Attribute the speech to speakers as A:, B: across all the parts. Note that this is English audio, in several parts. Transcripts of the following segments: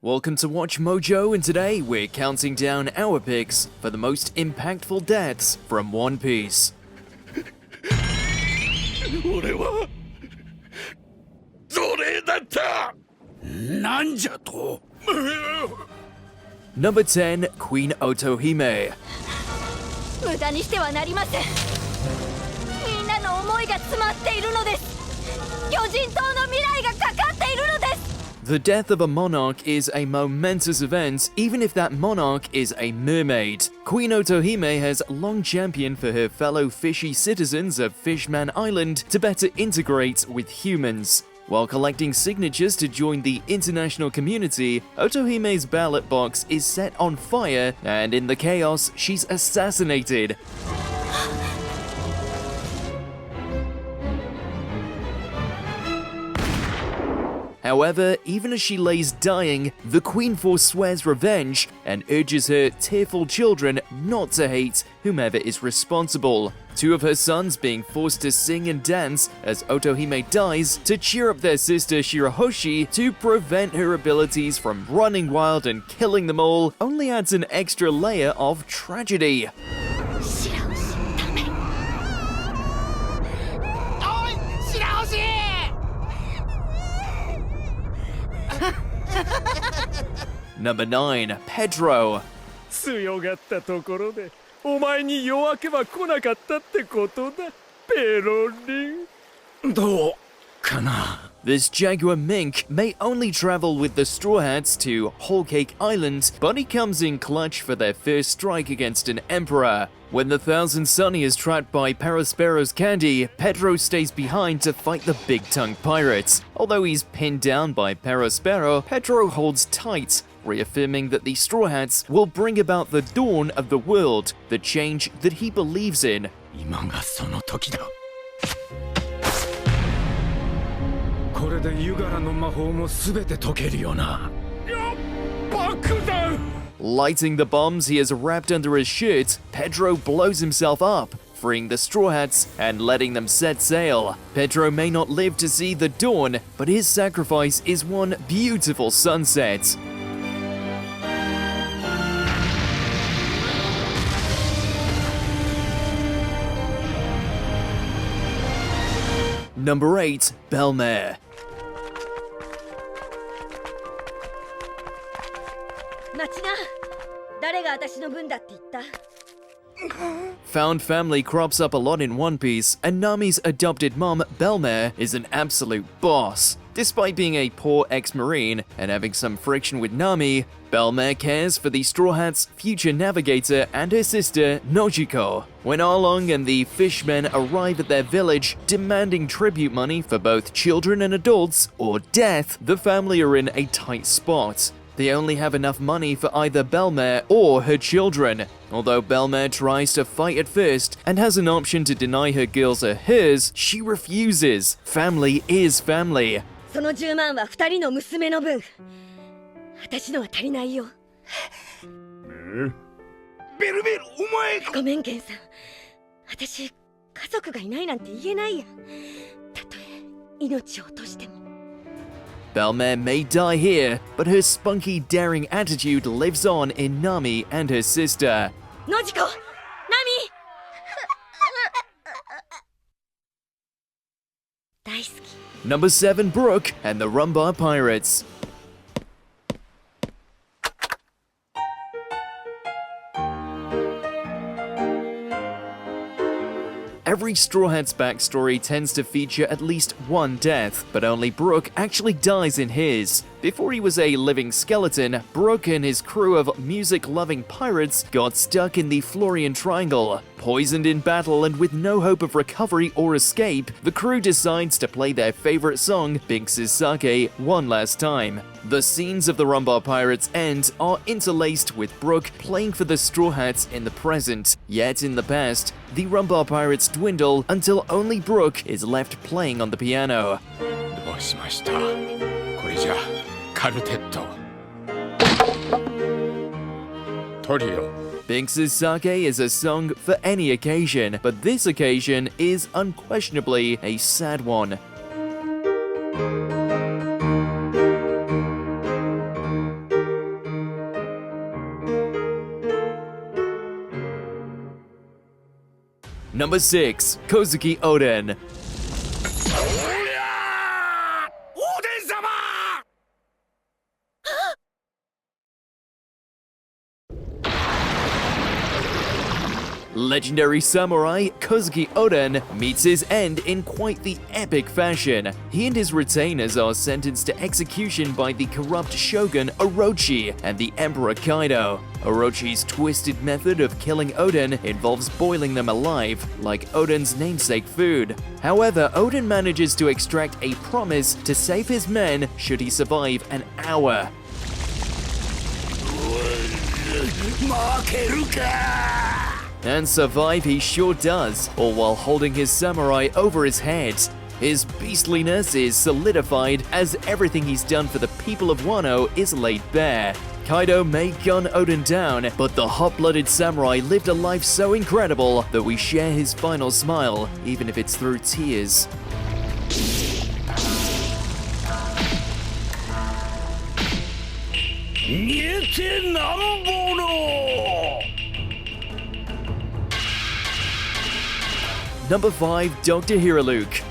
A: Welcome to Watch Mojo, and today we're counting down our picks for the most impactful deaths from One Piece. Number 10, Queen Otohime.
B: 無駄にしてはなりません。みんなの思いが詰まっているのです。巨人島の未来がかかっているのです。
A: The death of a monarch is a momentous event, even if that monarch is a mermaid. Queen Otohime has long championed for her fellow fishy citizens of Fishman Island to better integrate with humans. While collecting signatures to join the international community, Otohime's ballot box is set on fire, and in the chaos, she's assassinated. However, even as she lays dying, the Queen forswears revenge and urges her tearful children not to hate whomever is responsible. Two of her sons being forced to sing and dance as Otohime dies to cheer up their sister Shirahoshi to prevent her abilities from running wild and killing them all only adds an extra layer of tragedy. Number 9, Pedro.
C: 強がったところでお前に弱けは来なかったってことだ、ペロリン。どうかな?
A: This jaguar mink may only travel with the Straw Hats to Whole Cake Island, but he comes in clutch for their first strike against an emperor. When the Thousand Sunny is trapped by Perospero's candy, Pedro stays behind to fight the big-tongued pirates. Although he's pinned down by Perospero, Pedro holds tight, reaffirming that the Straw Hats will bring about the dawn of the world, the change that he believes in.
C: 今がその時だ。これでユガラの魔法も全て解けるよな。爆弾!
A: Lighting the bombs he has wrapped under his shirt, Pedro blows himself up, freeing the Straw Hats and letting them set sail. Pedro may not live to see the dawn, but his sacrifice is one beautiful sunset. Number 8, Belair.
B: 待ちな。誰が私の分だって言った？
A: Found family crops up a lot in One Piece, and Nami's adopted mom, Belair, is an absolute boss. Despite being a poor ex-marine and having some friction with Nami, Belair cares for the Straw Hats' future navigator and her sister, Nojiko. When Arlong and the fishmen arrive at their village, demanding tribute money for both children and adults, or death, the family are in a tight spot. They only have enough money for either Belair or her children. Although Belair tries to fight at first and has an option to deny her girls are hers, she refuses. Family is family.
B: その10万は2人の娘の分。私のは足りないよ。
C: ベルベル、お前。
B: ごめんケンさん。私家族がいないなんて言えないや。たとえ命を落としても。
A: Belair may die here, but her spunky, daring attitude lives on in Nami and her sister.
B: ノジコ、ナミ。大好き。
A: Number 7, Brooke and the Rumbar Pirates. Every Straw Hat's backstory tends to feature at least one death, but only Brooke actually dies in his. Before he was a living skeleton, Brooke and his crew of music-loving pirates got stuck in the Florian Triangle. Poisoned in battle and with no hope of recovery or escape, the crew decides to play their favorite song, Binks' Sake, one last time. The scenes of the Rumbar Pirates' end are interlaced with Brooke playing for the Straw Hats in the present. Yet in the past, the Rumbar Pirates dwindle until only Brooke is left playing on the piano.
C: どうしました。これじゃカルテット。トリオ。
A: Binks' Sake is a song for any occasion, but this occasion is unquestionably a sad one. Number 6. Kuki Odin. Legendary samurai Kuki Odin meets his end in quite the epic fashion. He and his retainers are sentenced to execution by the corrupt shogun Orochi and the Emperor Kaido. Orochi's twisted method of killing Odin involves boiling them alive, like Odin's namesake food. However, Odin manages to extract a promise to save his men should he survive an hour. And survive he sure does, all while holding his samurai over his head. His beastliness is solidified as everything he's done for the people of Wano is laid bare. Kaido may gun Odin down, but the hot-blooded samurai lived a life so incredible that we share his final smile, even if it's through tears. Number 5. Dr. Hiriluk.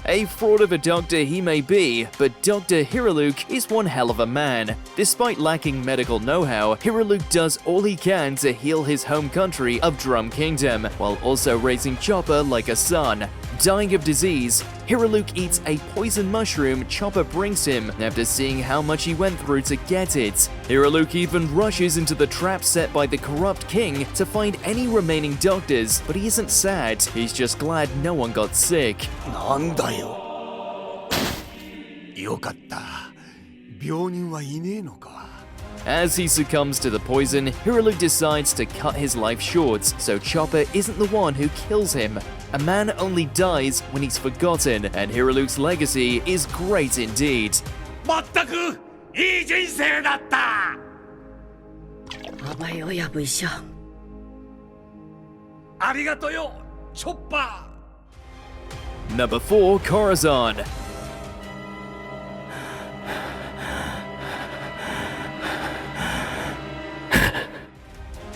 A: A fraud of a doctor he may be, but Dr. Hiriluk is one hell of a man. Despite lacking medical know-how, Hiriluk does all he can to heal his home country of Drum Kingdom, while also raising Chopper like a son. Dying of disease, Hiriluk eats a poison mushroom Chopper brings him after seeing how much he went through to get it. Hiriluk even rushes into the trap set by the corrupt king to find any remaining doctors, but he isn't sad, he's just glad no one got sick. As he succumbs to the poison, Hiriluk decides to cut his life short, so Chopper isn't the one who kills him. A man only dies when he's forgotten, and Hiriluk's legacy is great indeed. Number 4. Corazon.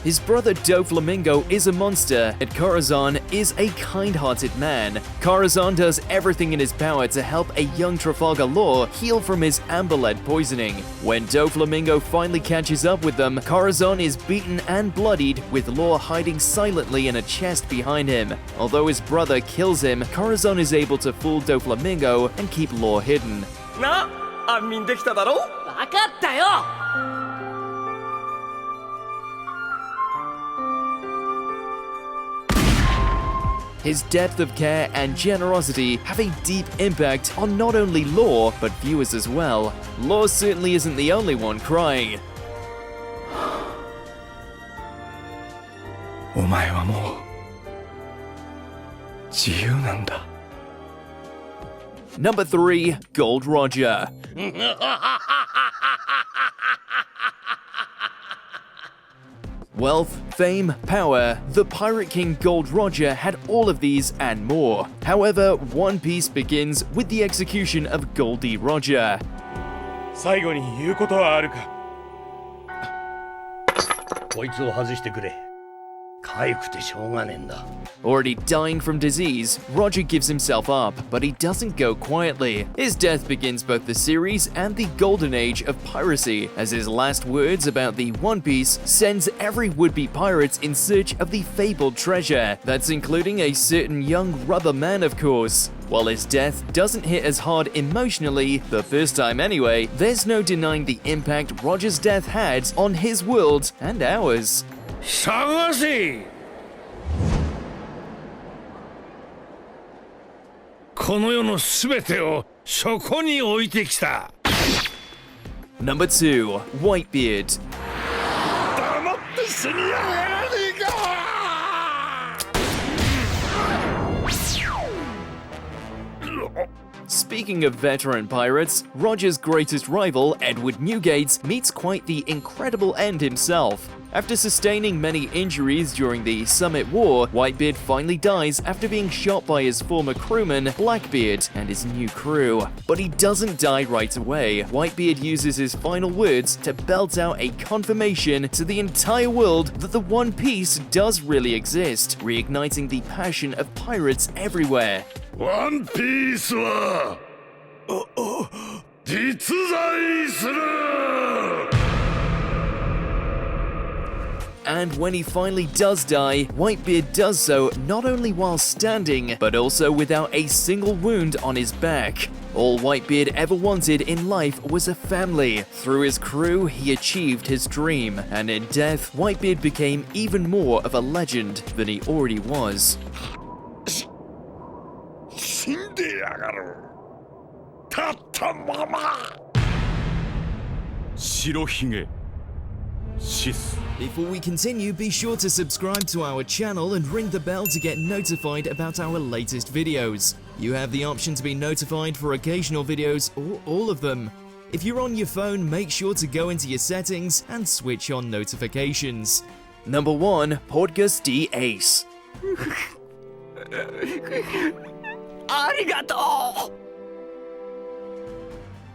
A: His brother Doflamingo is a monster, and Corazon is a kind-hearted man. Corazon does everything in his power to help a young Trafalgar Law heal from his amber-lead poisoning. When Doflamingo finally catches up with them, Corazon is beaten and bloodied, with Law hiding silently in a chest behind him. Although his brother kills him, Corazon is able to fool Doflamingo and keep Law hidden. His depth of care and generosity have a deep impact on not only Law, but viewers as well. Law certainly isn't the only one crying. Number 3. Gold Roger. Wealth, fame, power, the Pirate King Gold Roger had all of these and more. However, One Piece begins with the execution of Gol D Roger. Already dying from disease, Roger gives himself up, but he doesn't go quietly. His death begins both the series and the golden age of piracy, as his last words about the One Piece sends every would-be pirate in search of the fabled treasure. That's including a certain young rubber man, of course. While his death doesn't hit as hard emotionally, the first time anyway, there's no denying the impact Roger's death had on his world and ours. Number 2. Whitebeard. Speaking of veteran pirates, Roger's greatest rival, Edward Newgate, meets quite the incredible end himself. After sustaining many injuries during the Summit War, Whitebeard finally dies after being shot by his former crewman, Blackbeard, and his new crew. But he doesn't die right away. Whitebeard uses his final words to belt out a confirmation to the entire world that the One Piece does really exist, reigniting the passion of pirates everywhere.
C: One Piece は実在する!
A: And when he finally does die, Whitebeard does so not only while standing, but also without a single wound on his back. All Whitebeard ever wanted in life was a family. Through his crew, he achieved his dream, and in death, Whitebeard became even more of a legend than he already was.
C: 死んでやがる。立ったまま。白ひげ。
A: Before we continue, be sure to subscribe to our channel and ring the bell to get notified about our latest videos. You have the option to be notified for occasional videos or all of them. If you're on your phone, make sure to go into your settings and switch on notifications. Number 1. Podcast D Ace.
C: ありがとう!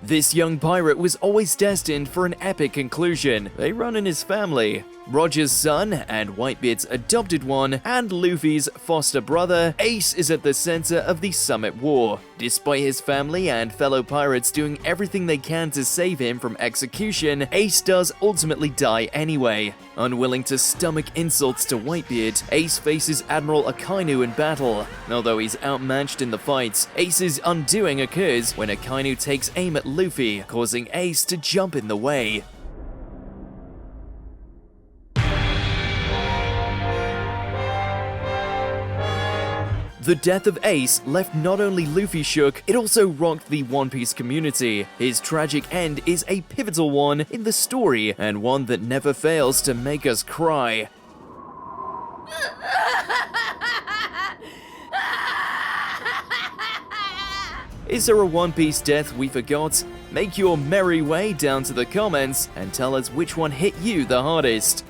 A: This young pirate was always destined for an epic conclusion. They run in his family. Roger's son, and Whitebeard's adopted one, and Luffy's foster brother, Ace is at the center of the Summit War. Despite his family and fellow pirates doing everything they can to save him from execution, Ace does ultimately die anyway. Unwilling to stomach insults to Whitebeard, Ace faces Admiral Akainu in battle. Although he's outmatched in the fight, Ace's undoing occurs when Akainu takes aim at Luffy, causing Ace to jump in the way. The death of Ace left not only Luffy shook, it also rocked the One Piece community. His tragic end is a pivotal one in the story, and one that never fails to make us cry. Is there a One Piece death we forgot? Make your merry way down to the comments and tell us which one hit you the hardest.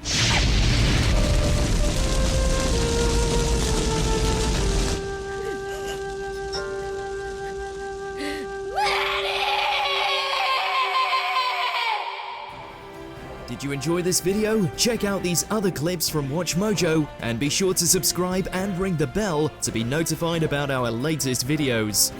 A: Did you enjoy this video? Check out these other clips from WatchMojo and be sure to subscribe and ring the bell to be notified about our latest videos.